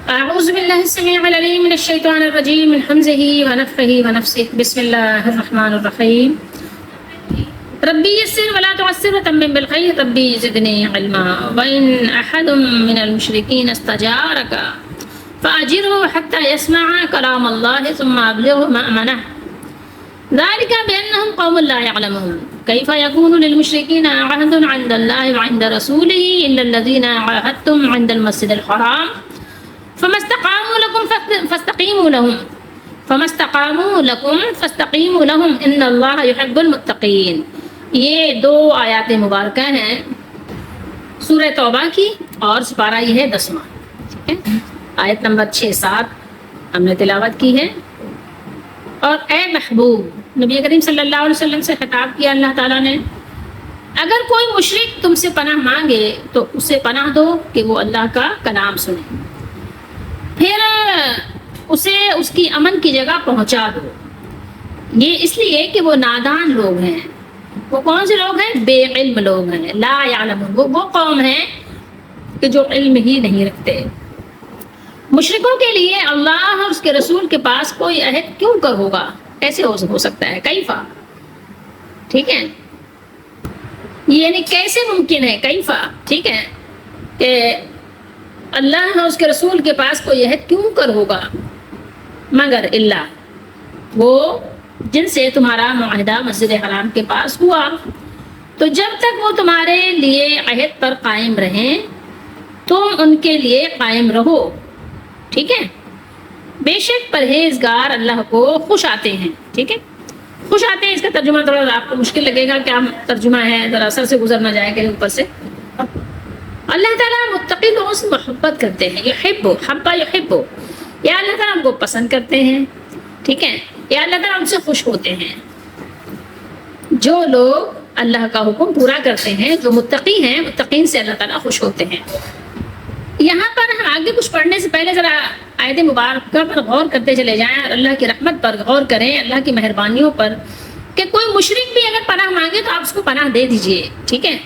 أعوذ بالله السميع العليم من الشيطان الرجيم من همزه ونفخه ونفسه بسم الله الرحمن الرحيم ربي يسر ولا تعسر وتمم بالخير ربي زدني علما وإن أحد من المشركين استجارك فأجره حتى يسمع كلام الله ثم أبلغه مأمنه ذلك بأنهم قوم لا يعلمون كيف يكون للمشركين عهد عند الله وعند رسوله إلا الذين عاهدتم عند المسجد الحرام فما استقاموا لكم فاستقيموا لهم ان اللہ يحب المتقین. یہ دو آیات مبارکہ ہیں سورہ توبہ کی اور سپارہ یہ ہے 10واں. ٹھیک ہے، آیت نمبر 6-7 ہم نے تلاوت کی ہے. اور اے محبوب نبی کریم صلی اللہ علیہ وسلم سے خطاب کیا اللہ تعالیٰ نے، اگر کوئی مشرک تم سے پناہ مانگے تو اسے پناہ دو کہ وہ اللہ کا کلام سنے، پھر اسے اس کی امن کی جگہ پہنچا دو. یہ اس لیے کہ وہ نادان لوگ ہیں. وہ کون سے لوگ ہیں؟ بے علم لوگ ہیں. لا یعلمون، وہ قوم ہیں کہ جو علم ہی نہیں رکھتے. مشرکوں کے لیے اللہ اور اس کے رسول کے پاس کوئی عہد کیوں کر ہوگا؟ ایسے ہو سکتا ہے کیفا. ٹھیک ہے، یعنی کیسے ممکن ہے، کیفا. ٹھیک ہے، کہ اللہ اور اس کے رسول کے پاس کوئی عہد کیوں کر ہوگا مگر اللہ وہ جن سے تمہارا معاہدہ مسجد حرام کے پاس ہوا. تو جب تک وہ تمہارے لیے عہد پر قائم رہیں تم ان کے لیے قائم رہو. ٹھیک ہے، بے شک پرہیزگار اللہ کو خوش آتے ہیں. ٹھیک ہے، خوش آتے ہیں اس کا ترجمہ تھوڑا آپ کو مشکل لگے گا، کیا ترجمہ ہے، ذرا سر سے گزرنا جائے گا اوپر سے. اللہ تعالیٰ متقی لوگوں سے محبت کرتے ہیں. یحب حبا یحب، یا اللہ تعالیٰ ان کو پسند کرتے ہیں. ٹھیک ہے، یا اللہ تعالیٰ ان سے خوش ہوتے ہیں. جو لوگ اللہ کا حکم پورا کرتے ہیں، جو متقی ہیں، متقین سے اللہ تعالیٰ خوش ہوتے ہیں. یہاں پر ہم آگے کچھ پڑھنے سے پہلے ذرا آیت مبارکہ پر غور کرتے چلے جائیں اور اللہ کی رحمت پر غور کریں، اللہ کی مہربانیوں پر، کہ کوئی مشرک بھی اگر پناہ مانگے تو آپ اس کو پناہ دے دیجئے. ٹھیک ہے،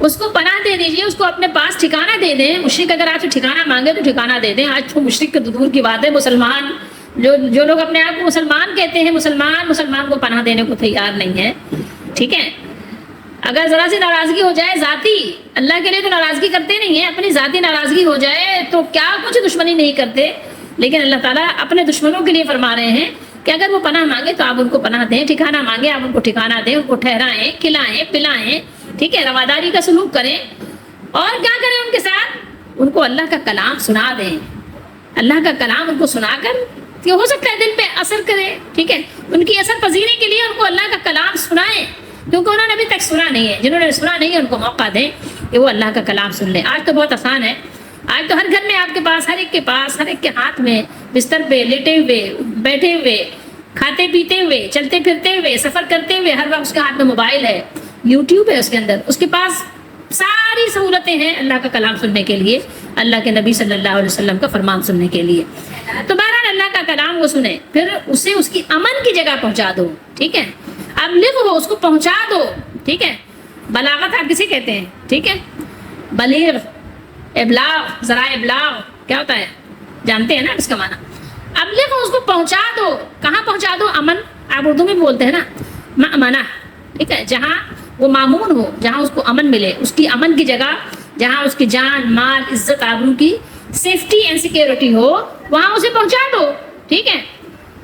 اس کو پناہ دے دیجئے، اس کو اپنے پاس ٹھکانہ دے دیں. مشرک اگر آپ سے ٹھکانہ مانگے تو ٹھکانہ دے دیں. آج تو مشرک کے دور کی بات ہے، مسلمان جو لوگ اپنے آپ کو مسلمان کہتے ہیں، مسلمان کو پناہ دینے کو تیار نہیں ہے. ٹھیک ہے، اگر ذرا سی ناراضگی ہو جائے ذاتی، اللہ کے لیے تو ناراضگی کرتے نہیں ہیں، اپنی ذاتی ناراضگی ہو جائے تو کیا کچھ دشمنی نہیں کرتے. لیکن اللہ تعالیٰ اپنے دشمنوں کے لیے فرما رہے ہیں کہ اگر وہ پناہ مانگے تو آپ ان کو پناہ دیں، ٹھکانہ مانگے آپ ان کو ٹھکانہ دیں، ان کو ٹھہرائیں، کھلائیں، پلائیں. ٹھیک ہے، رواداری کا سلوک کریں. اور کیا کریں ان کے ساتھ؟ ان کو اللہ کا کلام سنا دیں. اللہ کا کلام ان کو سنا کر کہ ہو سکتا ہے دل پہ اثر کرے. ٹھیک ہے، ان کی اثر پذیری کے لیے ان کو اللہ کا کلام سنائیں، کیونکہ انہوں نے ابھی تک سنا نہیں ہے. جنہوں نے سنا نہیں ہے ان کو موقع دیں کہ وہ اللہ کا کلام سن لیں. آج تو بہت آسان ہے، آج تو ہر گھر میں آپ کے پاس، ہر ایک کے پاس، ہر ایک کے ہاتھ میں، بستر پہ لیٹے ہوئے، بیٹھے ہوئے، کھاتے پیتے ہوئے، چلتے پھرتے ہوئے، سفر کرتے ہوئے، ہر وقت اس کے ہاتھ میں موبائل ہے، یوٹیوب ہے اس کے اندر، اس کے پاس ساری سہولتیں ہیں اللہ کا کلام سننے کے لیے، اللہ کے نبی صلی اللہ علیہ وسلم کا فرمان سننے کے لیے. تو بہرحال اللہ کا کلام وہ سنیں، پھر اسے اس کی امن کی جگہ پہنچا دو. ٹھیک ہے، اب لکھ ہو اس کو پہنچا دو. ٹھیک ہے، بلاغت آپ کسے کہتے ہیں؟ ٹھیک ہے، بلیغ، ابلاغ، ذرائع ابلاغ کیا ہوتا ہے جانتے ہیں نا اس کا معنی. اب لکھ اس کو پہنچا دو. کہاں پہنچا دو؟ امن، آپ اردو میں بولتے ہیں نا مأمنہ. ٹھیک ہے، جہاں وہ مامون ہو، جہاں اس کو امن ملے، اس کی امن کی جگہ، جہاں اس کی جان، مال، عزت، آبرو کی سیفٹی اینڈ سیکیورٹی ہو، وہاں اسے پہنچا دو. ٹھیک ہے،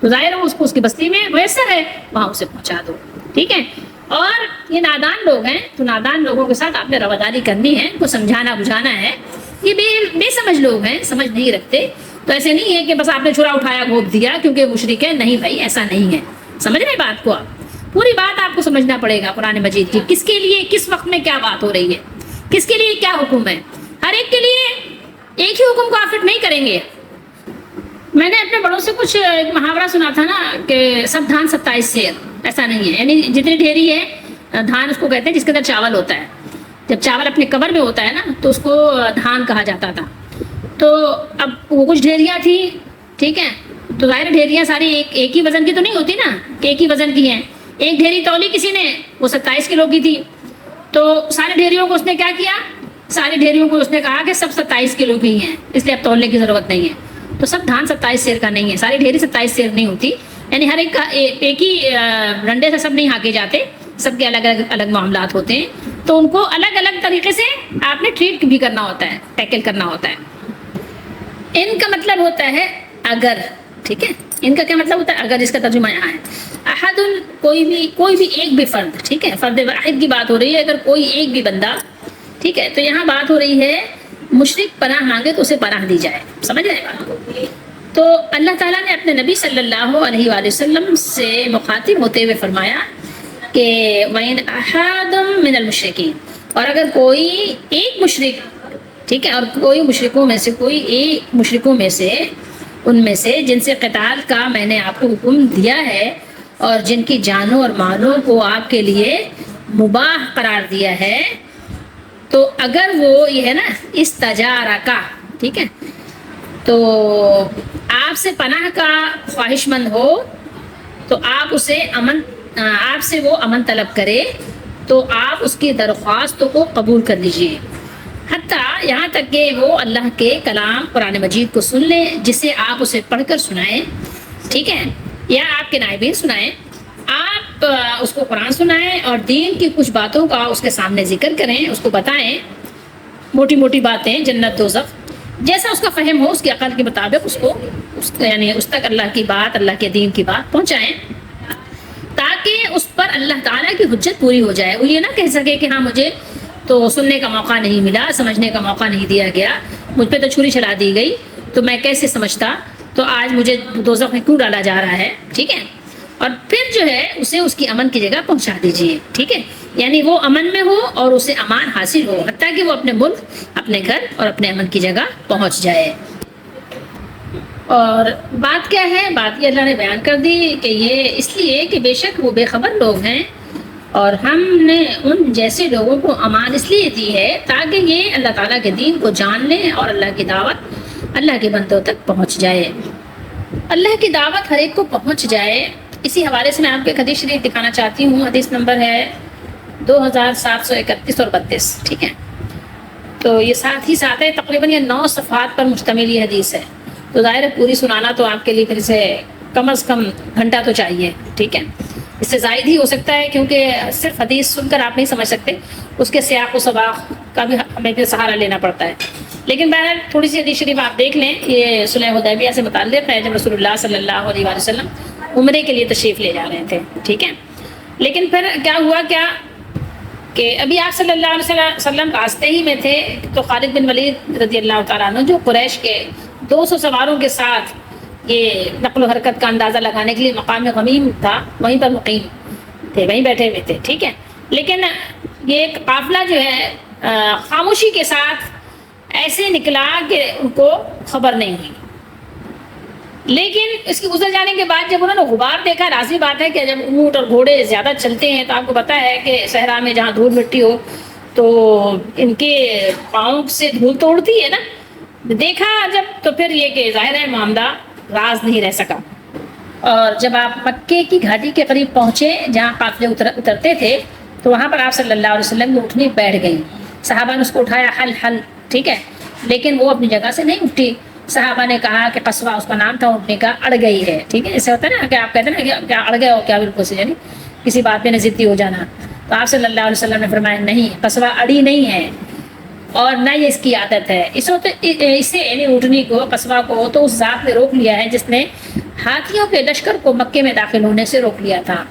تو ظاہر ہے اس کی بستی میں میسر ہے، وہاں اسے پہنچا دو. ٹھیک ہے، اور یہ نادان لوگ ہیں تو نادان لوگوں کے ساتھ آپ نے رواداری کرنی ہے، ان کو سمجھانا بجھانا ہے. یہ بے سمجھ لوگ ہیں، سمجھ نہیں رکھتے. تو ایسے نہیں ہے کہ بس آپ نے چھرا اٹھایا گھونپ دیا کیونکہ مشرک ہے. نہیں بھائی، ایسا نہیں ہے. سمجھ رہے بات کو؟ آپ پوری بات آپ کو سمجھنا پڑے گا قرآن مجید کی، کس کے لیے کس وقت میں کیا بات ہو رہی ہے، کس کے لیے کیا حکم ہے. ہر ایک کے لیے ایک ہی حکم کو آپ فٹ نہیں کریں گے. میں نے اپنے بڑوں سے کچھ ایک محاورہ سنا تھا نا کہ سب دھان 27 سیر. ایسا نہیں ہے، یعنی جتنی ڈھیری ہے دھان اس کو کہتے ہیں جس کے اندر چاول ہوتا ہے. جب چاول اپنے قبر میں ہوتا ہے نا تو اس کو دھان کہا جاتا تھا. تو اب وہ کچھ ڈھیریاں تھیں. ٹھیک ہے، تو ظاہر ڈھیریاں ساری ایک ہی وزن کی تو نہیں ہوتی نا کہ ایک ہی وزن کی ہیں. ایک ڈھیری تولی کسی نے، وہ 27 کلو کی تھی. تو سارے ڈھیریوں کو اس نے کیا کیا، ساری ڈھیریوں کو اس نے کہا کہ سب 27 کلو کی ہیں، اس لیے اب تولنے کی ضرورت نہیں ہے. تو سب دھان 27 سیر کا نہیں ہے، ساری ڈھیری 27 سیر نہیں ہوتی، یعنی ہر ایک کا ایک ہی ڈنڈے سے سب نہیں ہانکے جاتے، سب کے الگ الگ معاملات ہوتے ہیں. تو ان کو الگ الگ طریقے سے آپ نے ٹریٹ بھی کرنا ہوتا ہے، ٹیکل کرنا ہوتا ہے. ان کا مطلب ہوتا ہے اگر، ٹھیک ہے، ان کا کیا مطلب ہوتا ہے اگر، اس کا ترجمہ یہاں ہے احد، کوئی بھی ایک بھی فرد، ٹھیک ہے، فرد واحد کی بات ہو رہی ہے، اگر کوئی ایک بھی بندہ، ٹھیک ہے. تو یہاں بات ہو رہی ہے مشرک پناہ مانگے تو اسے پناہ دی جائے. سمجھ رہے ہیں بات کو؟ تو اللہ تعالیٰ نے اپنے نبی صلی اللہ علیہ وآلہ وسلم سے مخاطب ہوتے ہوئے فرمایا کہ وَإِنْ أَحَدٌ مِّنَ الْمُشْرِكِينَ، اور اگر کوئی ایک مشرک، ٹھیک ہے، اور کوئی مشرکوں میں سے، کوئی ایک مشرکوں میں سے، ان میں سے جن سے قتال کا میں نے آپ کو حکم دیا ہے اور جن کی جانوں اور مالوں کو آپ کے لیے مباح قرار دیا ہے، تو اگر وہ یہ ہے نا استجارہ کا، ٹھیک ہے، تو آپ سے پناہ کا خواہش مند ہو تو آپ سے وہ امن طلب کرے تو آپ اس کی درخواستوں کو قبول کر لیجیے، حتیٰ یہاں تک کہ وہ اللہ کے کلام قرآن مجید کو سن لے، جسے آپ اسے پڑھ کر سنائیں، ٹھیک ہے، یا آپ کے نائبین سنائیں. آپ اس کو قرآن سنائیں اور دین کی کچھ باتوں کا اس کے سامنے ذکر کریں، اس کو بتائیں موٹی موٹی باتیں، جنت دوزخ، جیسا اس کا فہم ہو، اس کی عقل کے مطابق یعنی اس تک اللہ کی بات، اللہ کے دین کی بات پہنچائیں، تاکہ اس پر اللہ تعالیٰ کی حجت پوری ہو جائے. وہ یہ نہ کہہ سکے کہ ہاں مجھے تو سننے کا موقع نہیں ملا، سمجھنے کا موقع نہیں دیا گیا، مجھ پہ تو چھری چلا دی گئی، تو میں کیسے سمجھتا، تو آج مجھے دوزخ میں کیوں ڈالا جا رہا ہے. ٹھیک ہے، اور پھر جو ہے اسے اس کی امن کی جگہ پہنچا دیجیے. ٹھیک ہے، یعنی وہ امن میں ہو اور اسے امان حاصل ہو، حتیٰ کہ وہ اپنے ملک، اپنے گھر اور اپنے امن کی جگہ پہنچ جائے. اور بات کیا ہے، بات یہ اللہ نے بیان کر دی کہ یہ اس لیے کہ بے شک وہ بے خبر لوگ ہیں، اور ہم نے ان جیسے لوگوں کو امان اس لیے دی ہے تاکہ یہ اللہ تعالیٰ کے دین کو جان لیں اور اللہ کی دعوت اللہ کے بندوں تک پہنچ جائے، اللہ کی دعوت ہر ایک کو پہنچ جائے. اسی حوالے سے میں آپ کو ایک حدیث شریف دکھانا چاہتی ہوں. حدیث نمبر ہے 2731 اور 32. ٹھیک ہے، تو یہ ساتھ ہی ساتھ ہے، تقریباً یہ 9 صفحات پر مشتمل یہ حدیث ہے. تو ظاہر ہے پوری سنانا تو آپ کے لیے پھر سے کم از کم گھنٹہ تو چاہیے. ٹھیک ہے، اس سے زائد ہی ہو سکتا ہے، کیونکہ صرف حدیث سن کر آپ نہیں سمجھ سکتے، اس کے سیاق و سباق کا بھی ہمیں پھر سہارا لینا پڑتا ہے. لیکن بہرحال تھوڑی سی حدیث شریف آپ دیکھ لیں. یہ صلح حدیبیہ سے متعلق ہے، جب رسول اللہ صلی اللہ علیہ وآلہ وسلم عمرے کے لیے تشریف لے جا رہے تھے. ٹھیک ہے، لیکن پھر کیا ہوا کہ ابھی آپ صلی اللہ علیہ وسلم راستے ہی میں تھے، تو خالد بن ولید رضی اللہ تعالیٰ عنہ، جو قریش کے 200 سواروں کے ساتھ یہ نقل و حرکت کا اندازہ لگانے کے لیے مقام غمیم تھا، وہیں پر مقیم تھے، وہیں بیٹھے ہوئے تھے. ٹھیک ہے، لیکن یہ ایک قافلہ جو ہے خاموشی کے ساتھ ایسے نکلا کہ ان کو خبر نہیں ہوئی. لیکن اس کے گزر جانے کے بعد جب انہوں نے غبار دیکھا، لازمی بات ہے کہ جب اونٹ اور گھوڑے زیادہ چلتے ہیں تو آپ کو پتہ ہے کہ صحرا میں جہاں دھول مٹی ہو تو ان کے پاؤں سے دھول تو اڑتی ہے نا. دیکھا جب تو پھر یہ کہ ظاہر ہے معاملہ راز نہیں رہ سکا. اور جب آپ مکے کی گھاٹی کے قریب پہنچے جہاں قافلے اترتے تھے، تو وہاں پر آپ صلی اللہ علیہ وسلم کی اٹھنی بیٹھ گئی. صحابہ نے اس کو اٹھایا، حل حل، ٹھیک ہے، لیکن وہ اپنی جگہ سے نہیں اٹھی. صحابہ نے کہا کہ قصوہ اس کا نام تھا اٹھنے کا، اڑ گئی ہے. ٹھیک ہے، ایسے ہوتا ہے نا کہ آپ کہتے ہیں نا کہ کیا اڑ گئے ہو کیا، بالکل سے یعنی کسی بات پہ ضدی ہو جانا. تو آپ صلی اللہ علیہ وسلم نے فرمایا نہیں، قصوہ اڑی نہیں ہے اور نہ یہ اس کی عادت ہے. اسے یعنی اٹھنی کو، قصوہ کو تو اس ذات نے روک لیا ہے جس نے ہاتھیوں کے لشکر کو مکے میں داخل ہونے سے روک لیا تھا.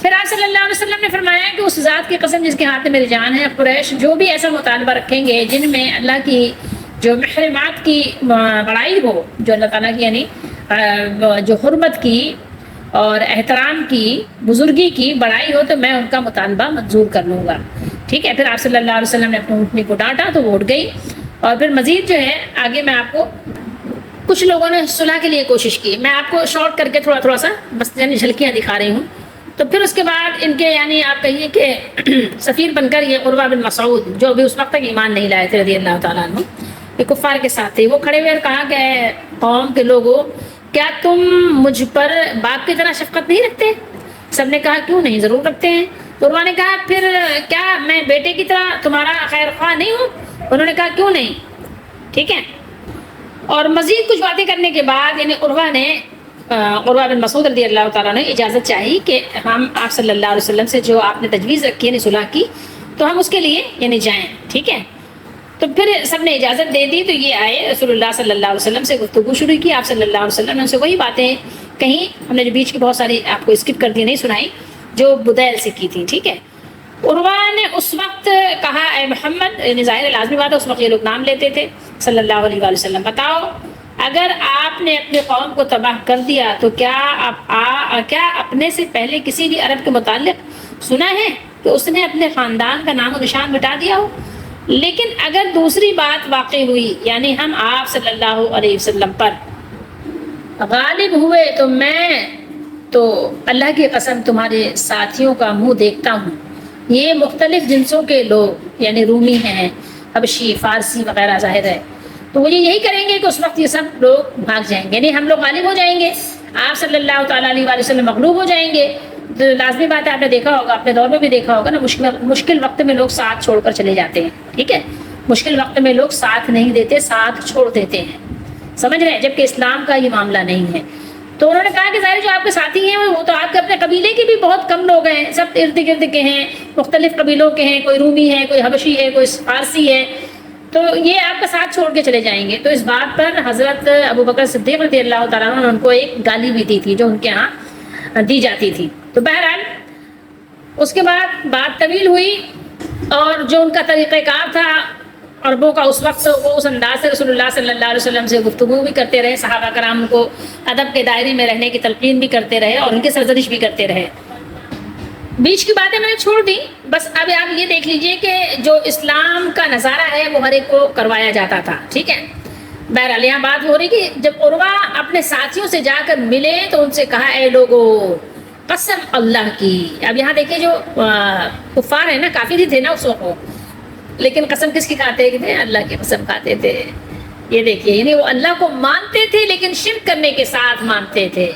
پھر آپ صلی اللہ علیہ وسلم نے فرمایا کہ اس ذات کی قسم جس کے ہاتھ میں میری جان ہے، قریش جو بھی ایسا مطالبہ رکھیں گے جن میں اللہ کی جو محرمات کی بڑائی ہو، جو اللہ تعالیٰ کی یعنی جو حرمت کی اور احترام کی، بزرگی کی بڑائی ہو، تو میں ان کا مطالبہ منظور کر لوں گا. ٹھیک ہے، پھر آپ صلی اللہ علیہ وسلم نے اپنی اونٹنی کو ڈانٹا تو وہ اٹھ گئی. اور پھر مزید جو ہے آگے میں آپ کو کچھ لوگوں نے صلح کے لیے کوشش کی، میں آپ کو شارٹ کر کے تھوڑا سا بس یعنی جھلکیاں دکھا رہی ہوں. تو پھر اس کے بعد ان کے یعنی آپ کہیے کہ سفیر بن کر یہ عروہ بن مسعود، جو بھی اس وقت تک ایمان نہیں لائے تھے رضی اللہ تعالیٰ عنہ، یہ کفار کے ساتھ تھے، وہ کھڑے ہوئے اور کہا کہ قوم کے لوگوں، کیا تم مجھ پر باپ کی طرح شفقت نہیں رکھتے؟ سب نے کہا کیوں نہیں، ضرور رکھتے ہیں. تو عروہ نے کہا پھر کیا میں بیٹے کی طرح تمہارا خیر خواہ نہیں ہوں؟ انہوں نے کہا کیوں نہیں, ٹھیک ہے. اور مزید کچھ باتیں کرنے کے بعد یعنی عروہ بن مسعود رضی اللہ تعالیٰ نے اجازت چاہی کہ ہم آپ صلی اللہ علیہ وسلم سے جو آپ نے تجویز رکھی ہے صلح کی تو ہم اس کے لیے یعنی جائیں, ٹھیک ہے. تو پھر سب نے اجازت دے دی, تو یہ آئے رسول اللہ صلی اللہ علیہ وسلم سے گفتگو شروع کی. آپ صلی اللہ علیہ وسلم نے ان سے وہی باتیں کہیں, ہم نے جو بیچ کی بہت ساری آپ کو اسکپ کر دی نہیں سنائی, جو بدیل سے کی تھی, ٹھیک ہے. عروہ نے اس وقت کہا اے محمد, یعنی ظاہر لازمی بات ہے اس وقت یہ لوگ نام لیتے تھے صلی اللہ علیہ وآلہ وسلم, بتاؤ اگر آپ نے اپنے قوم کو تباہ کر دیا تو کیا اپنے سے پہلے کسی بھی عرب کے متعلق سنا ہے کہ اس نے اپنے خاندان کا نام و نشان مٹا دیا ہو؟ لیکن اگر دوسری بات واقع ہوئی یعنی ہم آپ صلی اللہ علیہ وسلم پر غالب ہوئے تو اللہ کی قسم تمہارے ساتھیوں کا منہ دیکھتا ہوں, یہ مختلف جنسوں کے لوگ یعنی رومی ہیں, حبشی, فارسی وغیرہ ظاہر ہے, تو وہ یہی کریں گے کہ اس وقت یہ سب لوگ بھاگ جائیں گے, یعنی ہم لوگ غالب ہو جائیں گے, آپ صلی اللہ تعالیٰ علیہ وآلہ وسلم مغلوب ہو جائیں گے. تو لازمی بات ہے, آپ نے دیکھا ہوگا, اپنے دور میں بھی دیکھا ہوگا نا, مشکل وقت میں لوگ ساتھ چھوڑ کر چلے جاتے ہیں, ٹھیک ہے. مشکل وقت میں لوگ ساتھ نہیں دیتے, ساتھ چھوڑ دیتے ہیں, سمجھ رہے ہیں, جبکہ اسلام کا یہ معاملہ نہیں ہے. تو انہوں نے کہا کہ ظاہر جو آپ کے ساتھی ہیں وہ تو آپ کے اپنے قبیلے کے بھی بہت کم لوگ ہیں, سب ارد گرد کے ہیں, مختلف قبیلوں کے ہیں, کوئی رومی ہے, کوئی حبشی ہے, کوئی فارسی ہے, تو یہ آپ کا ساتھ چھوڑ کے چلے جائیں گے. تو اس بات پر حضرت ابو بکر صدیق رضی اللہ تعالیٰ عنہ نے ان کو ایک گالی بھی دی تھی جو ان کے ہاں دی جاتی تھی. تو بہرحال اس کے بعد بات طویل ہوئی, اور جو ان کا طریقہ کار تھا عربوں کا اس وقت, وہ اس انداز سے رسول اللہ صلی اللہ علیہ وسلم سے گفتگو بھی کرتے رہے, صحابہ کرام کو ادب کے دائرے میں رہنے کی تلقین بھی کرتے رہے اور ان کی سرزنش بھی کرتے رہے. بیچ کی باتیں میں نے چھوڑ دی, بس اب آپ یہ دیکھ لیجئے کہ جو اسلام کا نظارہ ہے وہ ہر ایک کو کروایا جاتا تھا, ٹھیک ہے. بہرحال یہاں بات ہو رہی کہ جب عروہ اپنے ساتھیوں سے جا کر ملے تو ان سے کہا اے لوگو قسم اللہ کی. اب یہاں دیکھیں جو کفار ہیں نا, کافر ہی تھے نا اس وقت, لیکن قسم کس کی کھاتے تھے؟ اللہ کی قسم کھاتے تھے. یہ دیکھیے, یعنی وہ اللہ کو مانتے تھے لیکن شرک کرنے کے ساتھ مانتے تھے.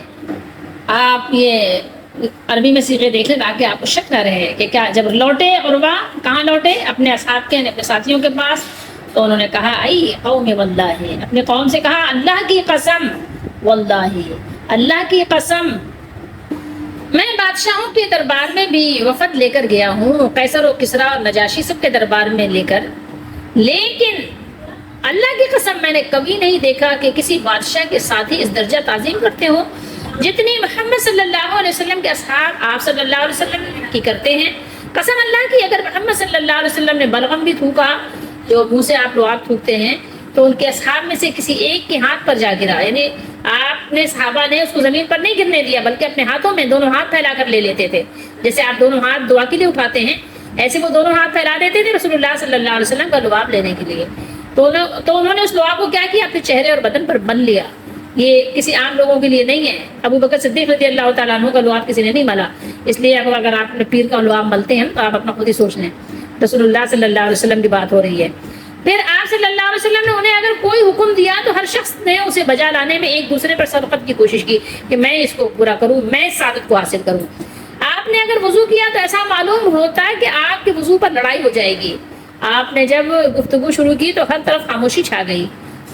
آپ یہ عربی میں صیغے دیکھ لیں تاکہ آپ کو شک نہ رہے کہ کیا. جب لوٹے عروہ, کہاں لوٹے؟ اپنے اصحاب کے, اپنے ساتھیوں کے پاس. تو انہوں نے کہا ای قوم واللہ, اپنے قوم سے کہا اللہ کی قسم, واللہ اللہ کی قسم, میں بادشاہوں کے دربار میں بھی وفد لے کر گیا ہوں, قیصر و کسریٰ اور نجاشی سب کے دربار میں لے کر, لیکن اللہ کی قسم میں نے کبھی نہیں دیکھا کہ کسی بادشاہ کے ساتھی اس درجہ تعظیم کرتے ہوں جتنی محمد صلی اللہ علیہ وسلم کے اصحاب آپ صلی اللہ علیہ وسلم کی کرتے ہیں. قسم اللہ کی, اگر محمد صلی اللہ علیہ وسلم نے بلغم بھی تھوکا, جو منہ سے آپ لعاب تھوکتے ہیں, تو ان کے اصحاب میں سے کسی ایک کے ہاتھ پر جا گرا, یعنی آپ نے صحابہ نے اس کو زمین پر نہیں گرنے دیا بلکہ اپنے ہاتھوں میں دونوں ہاتھ پھیلا کر لے لیتے تھے. جیسے آپ دونوں ہاتھ دعا کے لیے اٹھاتے ہیں, ایسے وہ دونوں ہاتھ پھیلا دیتے تھے رسول اللہ صلی اللہ علیہ وسلم کا لعاب لینے کے لیے. تو انہوں نے اس لعاب کو کیا کیا؟ اپنے چہرے اور بدن پر بن لیا. یہ کسی عام لوگوں کے لیے نہیں ہے. ابو بکر صدیق رضی اللہ تعالیٰ عنہ کا لعاب کسی نے نہیں ملا, اس لیے اگر آپ اپنے پیر کا لعاب ملتے ہیں تو آپ اپنا خود ہی سوچ لیں. رسول اللہ صلی اللہ علیہ وسلم کی بات ہو رہی ہے. پھر آپ صلی اللہ علیہ وسلم نے انہیں اگر کوئی حکم دیا تو ہر شخص نے اسے بجا لانے میں ایک دوسرے پر سبقت کی کوشش کی کہ میں اس کو پورا کروں, میں اس سعادت کو حاصل کروں. آپ نے اگر وضو کیا تو ایسا معلوم ہوتا ہے کہ آپ کے وضو پر لڑائی ہو جائے گی. آپ نے جب گفتگو شروع کی تو ہر طرف خاموشی چھا گئی.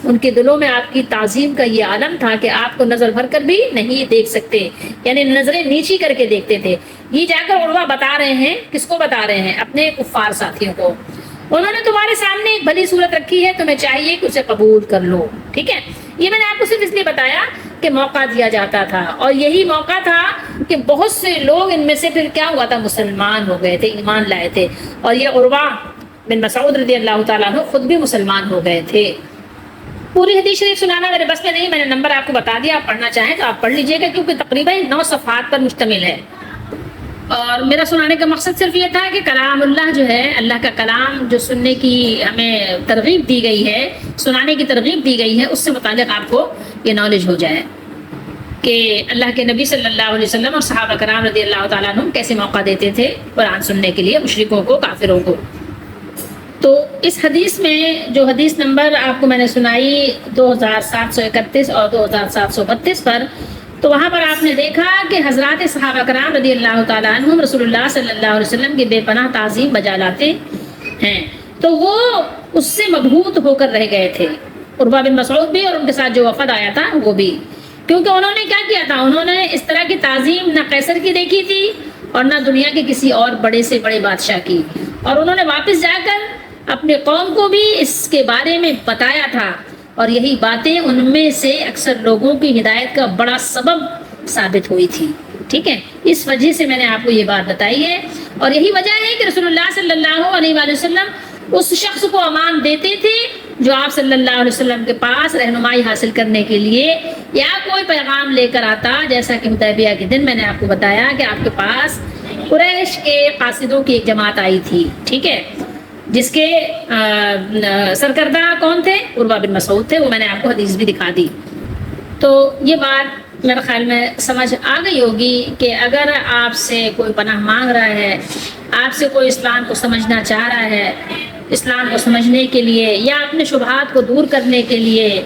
ان کے دلوں میں آپ کی تعظیم کا یہ عالم تھا کہ آپ کو نظر بھر کر بھی نہیں دیکھ سکتے, یعنی نظریں نیچی کر کے دیکھتے تھے. یہ جا کر عروہ بتا رہے ہیں, کس کو بتا رہے ہیں؟ اپنے کفار ساتھیوں کو. انہوں نے تمہارے سامنے ایک بھلی صورت رکھی ہے, تمہیں چاہیے کہ اسے قبول کر لو. ٹھیک ہے, یہ میں نے آپ کو صرف اس لیے بتایا کہ موقع دیا جاتا تھا, اور یہی موقع تھا کہ بہت سے لوگ ان میں سے پھر کیا ہوا تھا, مسلمان ہو گئے تھے, ایمان لائے تھے. اور یہ عروہ بن مسعود رضی اللہ تعالیٰ عنہ خود بھی مسلمان ہو گئے تھے. پوری حدیث شریف سنانا میرے بس میں نہیں, میں نے نمبر آپ کو بتا دیا, آپ پڑھنا چاہیں تو آپ پڑھ لیجئے گا کیونکہ تقریباً 9 صفحات پر مشتمل ہے. اور میرا سنانے کا مقصد صرف یہ تھا کہ کلام اللہ جو ہے, اللہ کا کلام جو سننے کی ہمیں ترغیب دی گئی ہے, سنانے کی ترغیب دی گئی ہے, اس سے متعلق آپ کو یہ نالج ہو جائے کہ اللہ کے نبی صلی اللہ علیہ وسلم اور صحابہ کرام رضی اللہ تعالیٰ عنہ کیسے موقع دیتے تھے قرآن سننے کے لیے مشرکوں کو, کافروں کو. تو اس حدیث میں جو حدیث نمبر آپ کو میں نے سنائی 2731 اور 2732 پر, تو وہاں پر آپ نے دیکھا کہ حضرات صحابہ کرام رضی اللہ تعالیٰ عنہم رسول اللہ صلی اللہ علیہ وسلم کی بے پناہ تعظیم بجا لاتے ہیں. تو وہ اس سے مبہوت ہو کر رہ گئے تھے، عروہ بن مسعود بھی اور ان کے ساتھ جو وفد آیا تھا وہ بھی، کیونکہ انہوں نے کیا کیا تھا، انہوں نے اس طرح کی تعظیم نہ قیصر کی دیکھی تھی اور نہ دنیا کے کسی اور بڑے سے بڑے بادشاہ کی، اور انہوں نے واپس جا کر اپنے قوم کو بھی اس کے بارے میں بتایا تھا، اور یہی باتیں ان میں سے اکثر لوگوں کی ہدایت کا بڑا سبب ثابت ہوئی تھی، ٹھیک ہے، اس وجہ سے میں نے آپ کو یہ بات بتائی ہے، اور یہی وجہ ہے کہ رسول اللہ صلی اللہ علیہ وآلہ وسلم اس شخص کو امان دیتے تھے جو آپ صلی اللہ علیہ وسلم کے پاس رہنمائی حاصل کرنے کے لیے یا کوئی پیغام لے کر آتا، جیسا کہ حدیبیہ کے دن میں نے آپ کو بتایا کہ آپ کے پاس قریش کے قاصدوں کی ایک جماعت آئی تھی، ٹھیک ہے، جس کے سرکردہ کون تھے؟ عروہ بن مسعود تھے، وہ میں نے آپ کو حدیث بھی دکھا دی۔ تو یہ بات میرے خیال میں سمجھ آ گئی ہوگی کہ اگر آپ سے کوئی پناہ مانگ رہا ہے، آپ سے کوئی اسلام کو سمجھنا چاہ رہا ہے، اسلام کو سمجھنے کے لیے یا اپنے شبہات کو دور کرنے کے لیے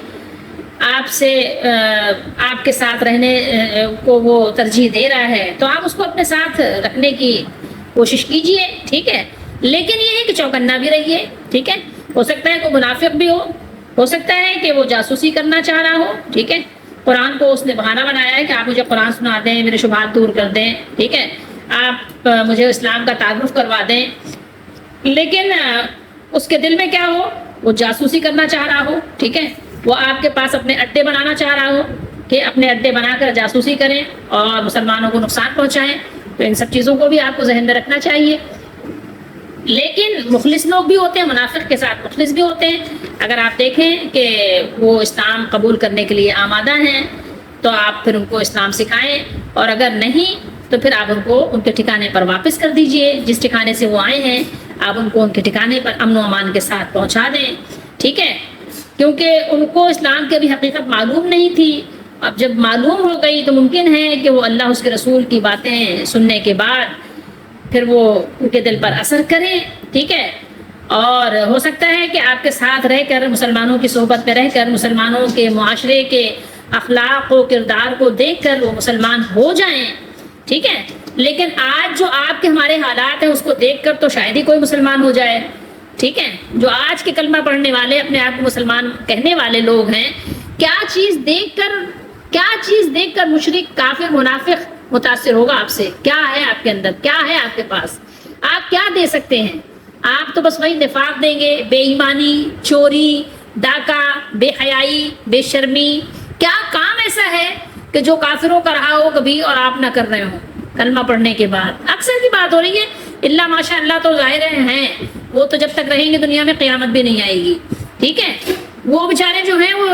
آپ سے آپ کے ساتھ رہنے کو وہ ترجیح دے رہا ہے، تو آپ اس کو اپنے ساتھ رکھنے کی کوشش کیجئے، ٹھیک ہے، لیکن یہ ہے کہ چوکنا بھی رہیے، ٹھیک ہے، ہو سکتا ہے کوئی منافق بھی ہو سکتا ہے کہ وہ جاسوسی کرنا چاہ رہا ہو، ٹھیک ہے، قرآن کو اس نے بہانہ بنایا ہے کہ آپ مجھے قرآن سنا دیں، میرے شبہات دور کر دیں، ٹھیک ہے، آپ مجھے اسلام کا تعارف کروا دیں، لیکن اس کے دل میں کیا ہو، وہ جاسوسی کرنا چاہ رہا ہو، ٹھیک ہے، وہ آپ کے پاس اپنے اڈے بنانا چاہ رہا ہو کہ اپنے اڈے بنا کر جاسوسی کریں اور مسلمانوں کو نقصان پہنچائیں، تو ان سب چیزوں کو بھی آپ کو ذہن میں رکھنا چاہیے۔ لیکن مخلص لوگ بھی ہوتے ہیں، منافق کے ساتھ مخلص بھی ہوتے ہیں، اگر آپ دیکھیں کہ وہ اسلام قبول کرنے کے لیے آمادہ ہیں تو آپ پھر ان کو اسلام سکھائیں، اور اگر نہیں تو پھر آپ ان کو ان کے ٹھکانے پر واپس کر دیجئے، جس ٹھکانے سے وہ آئے ہیں آپ ان کو ان کے ٹھکانے پر امن و امان کے ساتھ پہنچا دیں، ٹھیک ہے، کیونکہ ان کو اسلام کی ابھی حقیقت معلوم نہیں تھی، اب جب معلوم ہو گئی تو ممکن ہے کہ وہ اللہ اس کے رسول کی باتیں سننے کے بعد پھر وہ ان کے دل پر اثر کریں، ٹھیک ہے، اور ہو سکتا ہے کہ آپ کے ساتھ رہ کر، مسلمانوں کی صحبت میں رہ کر، مسلمانوں کے معاشرے کے اخلاق و کردار کو دیکھ کر وہ مسلمان ہو جائیں، ٹھیک ہے، لیکن آج جو آپ کے ہمارے حالات ہیں اس کو دیکھ کر تو شاید ہی کوئی مسلمان ہو جائے، ٹھیک ہے، جو آج کے کلمہ پڑھنے والے اپنے آپ کو مسلمان کہنے والے لوگ ہیں، کیا چیز دیکھ کر مشرک کافر منافق متاثر ہوگا آپ سے؟ کیا ہے آپ کے اندر، کیا ہے آپ کے پاس، آپ کیا دے سکتے ہیں؟ آپ تو بس وہی نفاق دیں گے، بے ایمانی، چوری، ڈاکہ، بے حیائی، بے شرمی، کیا کام ایسا ہے کہ جو کافروں کا رہا ہو کبھی اور آپ نہ کر رہے ہو کلمہ پڑھنے کے بعد؟ اکثر کی بات ہو رہی ہے، اللہ ماشاء اللہ تو ظاہر ہیں، وہ تو جب تک رہیں گے دنیا میں قیامت بھی نہیں آئے گی، ٹھیک ہے، وہ بیچارے جو ہیں وہ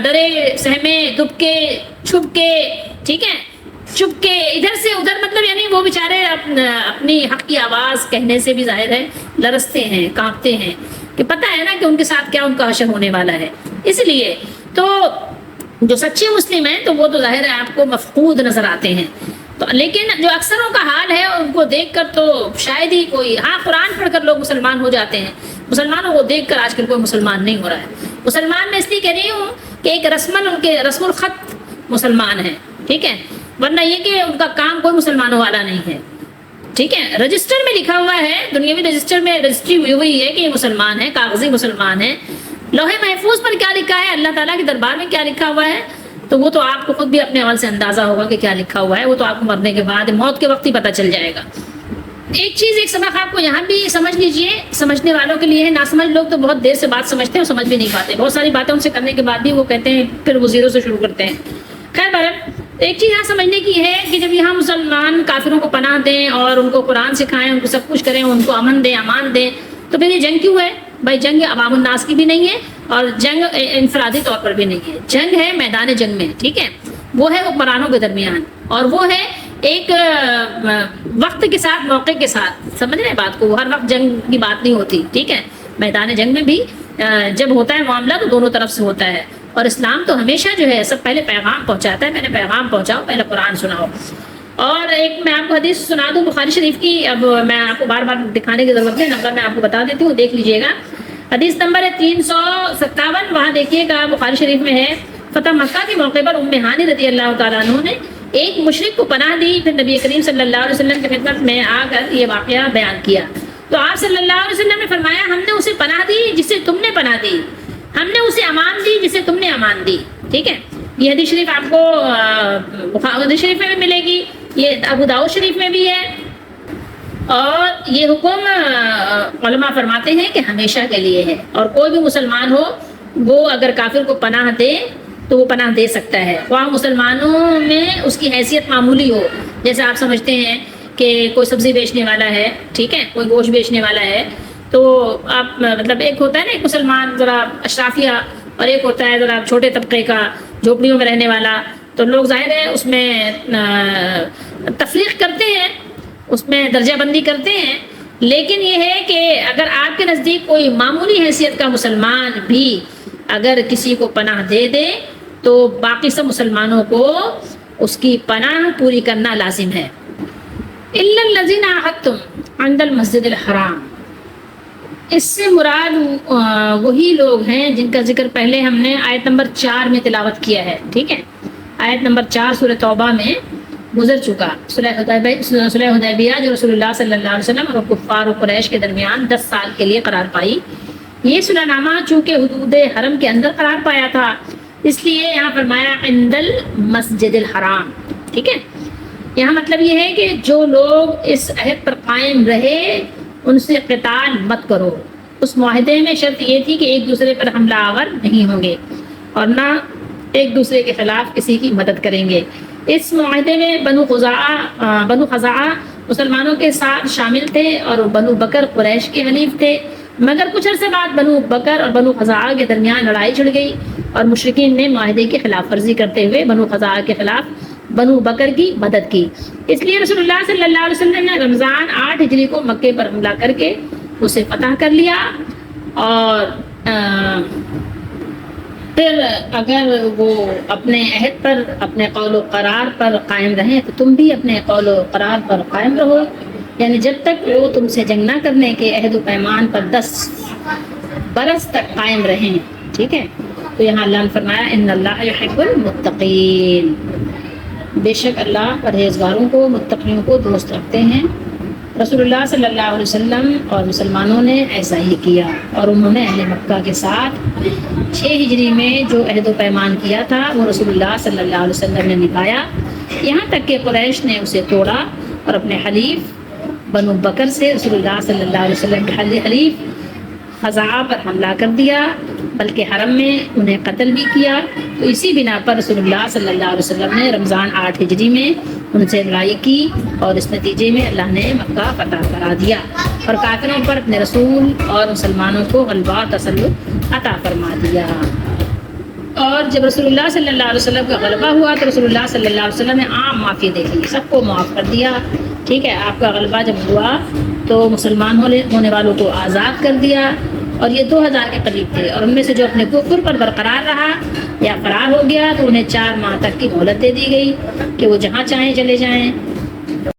ڈرے سہمے دب کے چھپ کے، ٹھیک ہے، چپ کے ادھر سے ادھر، مطلب یعنی وہ بیچارے اپنی حق کی آواز کہنے سے بھی ظاہر ہے لرزتے ہیں، کانپتے ہیں، کہ پتہ ہے نا کہ ان کے ساتھ کیا ان کا حشر ہونے والا ہے۔ اس لیے تو جو سچے مسلم ہیں تو وہ تو ظاہر ہے آپ کو مفقود نظر آتے ہیں، تو لیکن جو اکثروں کا حال ہے ان کو دیکھ کر تو شاید ہی کوئی، ہاں قرآن پڑھ کر لوگ مسلمان ہو جاتے ہیں، مسلمانوں کو دیکھ کر آج کل کوئی مسلمان نہیں ہو رہا ہے۔ مسلمان میں اس لیے کہہ رہی ہوں کہ ایک ان کے رسم الخط مسلمان ہیں، ٹھیک ہے، ورنہ یہ کہ ان کا کام کوئی مسلمانوں والا نہیں ہے، ٹھیک ہے، رجسٹر میں لکھا ہوا ہے، دنیاوی رجسٹر میں رجسٹری ہوئی ہے کہ یہ مسلمان ہے، کاغذی مسلمان ہے، لوح محفوظ پر کیا لکھا ہے، اللہ تعالیٰ کے دربار میں کیا لکھا ہوا ہے، تو وہ تو آپ کو خود بھی اپنے عمل سے اندازہ ہوگا کہ کیا لکھا ہوا ہے، وہ تو آپ کو مرنے کے بعد، موت کے وقت ہی پتہ چل جائے گا۔ ایک سبق آپ کو یہاں بھی سمجھ لیجئے، سمجھنے والوں کے لیے ہے، نہ سمجھ لوگ تو بہت دیر سے بات سمجھتے ہیں اور سمجھ بھی نہیں پاتے، بہت ساری باتیں ان سے کرنے کے بعد بھی وہ کہتے ہیں پھر وہ زیرو سے شروع کرتے ہیں۔ خیر بہرحال ایک چیز یہاں سمجھنے کی ہے کہ جب یہاں مسلمان کافروں کو پناہ دیں اور ان کو قرآن سکھائیں، ان کو سب کچھ کریں، ان کو امن دیں، امان دیں، تو پھر یہ جنگ کیوں ہے؟ بھائی جنگ عوام الناس کی بھی نہیں ہے اور جنگ انفرادی طور پر بھی نہیں ہے، جنگ ہے میدان جنگ میں، ٹھیک ہے، وہ ہے حکمرانوں کے درمیان، اور وہ ہے ایک وقت کے ساتھ، موقع کے ساتھ، سمجھ رہے ہیں بات کو، ہر وقت جنگ کی بات نہیں ہوتی، ٹھیک ہے، میدان جنگ میں بھی جب ہوتا ہے معاملہ تو دونوں طرف سے ہوتا ہے، اور اسلام تو ہمیشہ جو ہے سب پہلے پیغام پہنچاتا ہے، پہلے پیغام پہنچاؤ، پہلے قرآن سناؤ۔ اور ایک میں آپ کو حدیث سنا دوں بخاری شریف کی، اب میں آپ کو بار بار دکھانے کی ضرورت نہیں، نمبر میں آپ کو بتا دیتی ہوں، دیکھ لیجئے گا، حدیث نمبر ہے 357، وہاں دیکھیے گا بخاری شریف میں ہے، فتح مکہ کے موقع پر ام ہانی رضی اللہ تعالیٰ عنہ نے ایک مشرک کو پناہ دی، پھر نبی کریم صلی اللہ علیہ وسلم کی خدمت میں آ کر یہ واقعہ بیان کیا، تو آپ صلی اللہ علیہ وسلم نے فرمایا ہم نے اسے پناہ دی جسے تم نے پناہ دی، ہم نے اسے امان دی جسے تم نے امان دی. ٹھیک ہے، یہ حدیث شریف آپ کو حدیث شریف میں بھی ملے گی، یہ ابو داؤد شریف میں بھی ہے. اور یہ حکم علماء فرماتے ہیں کہ ہمیشہ کے لیے ہے، اور کوئی بھی مسلمان ہو وہ اگر کافر کو پناہ دے تو وہ پناہ دے سکتا ہے، خواہ مسلمانوں میں اس کی حیثیت معمولی ہو. جیسے آپ سمجھتے ہیں کہ کوئی سبزی بیچنے والا ہے، ٹھیک ہے، کوئی گوشت بیچنے والا ہے، تو آپ مطلب ایک ہوتا ہے نا ایک مسلمان ذرا اشرافیہ، اور ایک ہوتا ہے ذرا چھوٹے طبقے کا جھوپڑیوں میں رہنے والا. تو لوگ ظاہر ہے اس میں تفریق کرتے ہیں، اس میں درجہ بندی کرتے ہیں. لیکن یہ ہے کہ اگر آپ کے نزدیک کوئی معمولی حیثیت کا مسلمان بھی اگر کسی کو پناہ دے دے تو باقی سب مسلمانوں کو اس کی پناہ پوری کرنا لازم ہے. الا الذین عاہدتم عند المسجد الحرام، اس سے مراد وہی لوگ ہیں جن کا ذکر پہلے ہم نے آیت نمبر 4 میں تلاوت کیا ہے. ٹھیک ہے، آیت نمبر 4 سورہ توبہ میں گزر چکا. صلح حدیبیہ جو رسول اللہ صلی اللہ علیہ وسلم اور کفار و قریش کے درمیان 10 سال کے لیے قرار پائی. یہ صلح نامہ چونکہ حدود حرم کے اندر قرار پایا تھا، اس لیے یہاں فرمایا عند المسجد الحرام. ٹھیک ہے، یہاں مطلب یہ ہے کہ جو لوگ اس عہد پر قائم رہے ان سے قتال مت کرو. اس معاہدے میں شرط یہ تھی کہ ایک دوسرے پر حملہ آور نہیں ہوں گے اور نہ ایک دوسرے کے خلاف کسی کی مدد کریں گے. اس معاہدے میں بنو خزاعہ مسلمانوں کے ساتھ شامل تھے اور بنو بکر قریش کے حلیف تھے، مگر کچھ عرصے بعد بنو بکر اور بنو خزاعہ کے درمیان لڑائی چھڑ گئی اور مشرکین نے معاہدے کی خلاف ورزی کرتے ہوئے بنو خزاعہ کے خلاف بنو بکر کی مدد کی. اس لیے رسول اللہ صلی اللہ علیہ وسلم نے رمضان 8 ہجری کو مکے پر حملہ کر کے اسے فتح کر لیا. اور پھر اگر وہ اپنے عہد پر اپنے قول و قرار پر قائم رہیں تو تم بھی اپنے قول و قرار پر قائم رہو، یعنی جب تک وہ تم سے جنگ نہ کرنے کے عہد و پیمان پر 10 برس تک قائم رہیں. ٹھیک ہے، تو یہاں اللہ نے فرمایا ان اللہ یحب المتقین، بے شک اللہ پرہیزگاروں کو متقیوں کو دوست رکھتے ہیں. رسول اللہ صلی اللہ علیہ وسلم اور مسلمانوں نے ایسا ہی کیا، اور انہوں نے اہل مکہ کے ساتھ 6 ہجری میں جو عہد و پیمان کیا تھا وہ رسول اللہ صلی اللہ علیہ وسلم نے نبھایا، یہاں تک کہ قریش نے اسے توڑا اور اپنے حلیف بنو بکر سے رسول اللہ صلی اللہ علیہ وسلم کے حلیف خزاعہ پر حملہ کر دیا، بلکہ حرم میں انہیں قتل بھی کیا. تو اسی بنا پر رسول اللہ صلی اللہ علیہ وسلم نے رمضان 8 ہجری میں ان سے لڑائی کی اور اس نتیجے میں اللہ نے مکہ فتح کرا دیا اور کافروں پر اپنے رسول اور مسلمانوں کو غلبہ تسلط عطا فرما دیا. اور جب رسول اللہ صلی اللہ علیہ وسلم کا غلبہ ہوا تو رسول اللہ صلی اللہ علیہ وسلم نے عام معافی دے دی، سب کو معاف کر دیا. ٹھیک ہے، آپ کا غلبہ جب ہوا تو مسلمان ہونے والوں کو آزاد کر دیا، اور یہ 2000 کے قریب تھے، اور ان میں سے جو اپنے کفر پر برقرار رہا یا فرار ہو گیا تو انہیں 4 ماہ تک کی مہلت دے دی گئی کہ وہ جہاں چاہیں چلے جائیں.